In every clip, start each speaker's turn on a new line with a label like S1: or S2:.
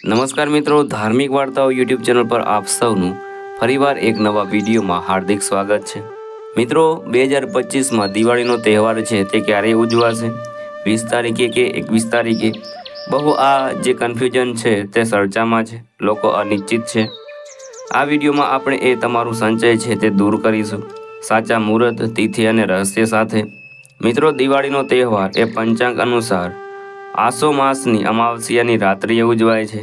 S1: નમસ્કાર મિત્રો, ધાર્મિક વાર્તાઓ યુટ્યુબ ચેનલ પર આપ સૌનું ફરીવાર એક નવા વિડીયોમાં હાર્દિક સ્વાગત છે। મિત્રો, 2025માં દિવાળીનો તહેવાર છે તે ક્યારે ઉજવાશે, 20 તારીખે કે 21 તારીખે? બહુ આ જે કન્ફ્યુઝન છે તે ચર્ચામાં છે, લોકો અનિશ્ચિત છે। આ વિડીયોમાં આપણે એ તમારું સંચય છે તે દૂર કરીશું, સાચા મુહૂર્ત, તિથિ અને રહસ્ય સાથે। મિત્રો, દિવાળીનો તહેવાર એ પંચાંગ અનુસાર આસો માસની અમાવસ્યાની રાત્રિએ ઉજવાય છે।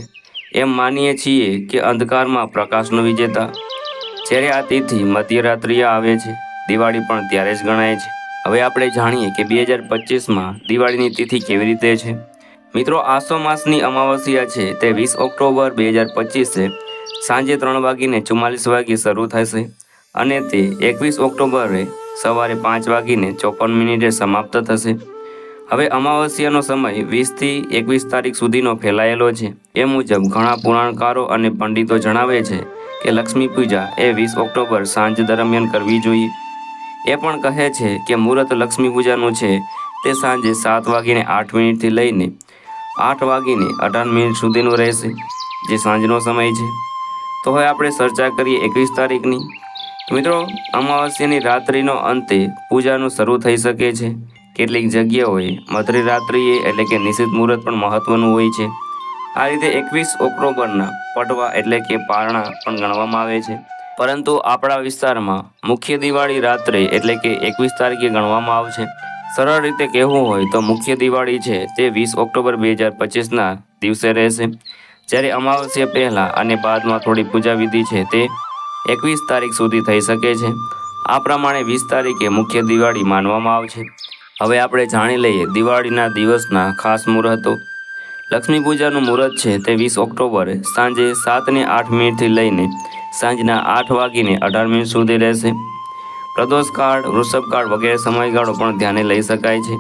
S1: એમ માનીએ છીએ કે અંધકારમાં પ્રકાશનો વિજેતા। જ્યારે આ તિથિ મધ્યરાત્રિએ આવે છે, દિવાળી પણ ત્યારે જ ગણાય છે। હવે આપણે જાણીએ કે 2025માં દિવાળીની તિથિ કેવી રીતે છે। મિત્રો, આસો માસની અમાવસ્યા છે તે 20 ઓક્ટોબર 2025 સાંજે 3:44 શરૂ થશે અને તે 21 ઓક્ટોબરે સવારે 5:54 સમાપ્ત થશે। હવે અમાવસ્યાનો સમય 20 થી 21 તારીખ સુધીનો ફેલાયેલો છે। એ મુજબ ઘણા પુરાણકારો અને પંડિતો જણાવે છે કે લક્ષ્મી પૂજા એ 20 ઓક્ટોબર સાંજ દરમિયાન કરવી જોઈએ। એ પણ કહે છે કે મુહૂર્ત લક્ષ્મી પૂજાનું છે તે સાંજે 7:08 થી લઈને 8:18 સુધીનું રહેશે, જે સાંજનો સમય છે। તો હવે આપણે ચર્ચા કરીએ 21 તારીખની। મિત્રો, અમાવસ્યાની રાત્રિનો અંતે પૂજાનું શરૂ થઈ શકે છે। કેટલીક જગ્યાઓએ મધ્યરાત્રિએ એટલે કે નિશ્ચિત મુહૂર્ત પણ મહત્વનું હોય છે। આ રીતે 21 ઓક્ટોબરના પડવા એટલે કે પારણા પણ ગણવામાં આવે છે, પરંતુ આપણા વિસ્તારમાં મુખ્ય દિવાળી રાત્રે એટલે કે 21 તારીખે ગણવામાં આવશે। સરળ રીતે કહેવું હોય તો મુખ્ય દિવાળી છે તે 20 ઓક્ટોબર 2025ના દિવસે રહેશે, જ્યારે અમાવસ્યા પહેલાં અને બાદમાં થોડી પૂજા વિધિ છે તે 21 તારીખ સુધી થઈ શકે છે। આ પ્રમાણે 20 તારીખે મુખ્ય દિવાળી માનવામાં આવશે। હવે આપણે જાણી લઈએ દિવાળીના દિવસના ખાસ મુહૂર્તો। લક્ષ્મી પૂજાનું મુહૂર્ત છે તે 20 ઓક્ટોબરે સાંજે 7:08 થી લઈને સાંજના 8:18 સુધી રહેશે। પ્રદોષકાળ, વૃષભકાળ વગેરે સમયગાળો પણ ધ્યાને લઈ શકાય છે।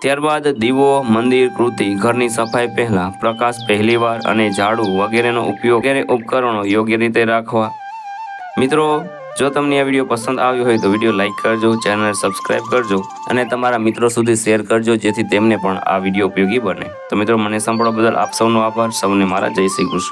S1: ત્યારબાદ દીવો, મંદિર, કૃતિ, ઘરની સફાઈ પહેલાં, પ્રકાશ પહેલીવાર અને ઝાડુ વગેરેનો ઉપયોગ વગેરે ઉપકરણો યોગ્ય રીતે રાખવા। મિત્રો, જો તમને આ વિડીયો પસંદ આવ્યો હોય તો વિડીયો લાઇક કરજો, ચેનલ સબસ્ક્રાઈબ કરજો અને તમારા મિત્રો સુધી શેર કરજો, જેથી તેમને પણ આ વિડીયો ઉપયોગી બને। તો મિત્રો, મને સાંભળવા બદલ આપ સૌનો આભાર। સૌને મારા જય શ્રી કૃષ્ણ।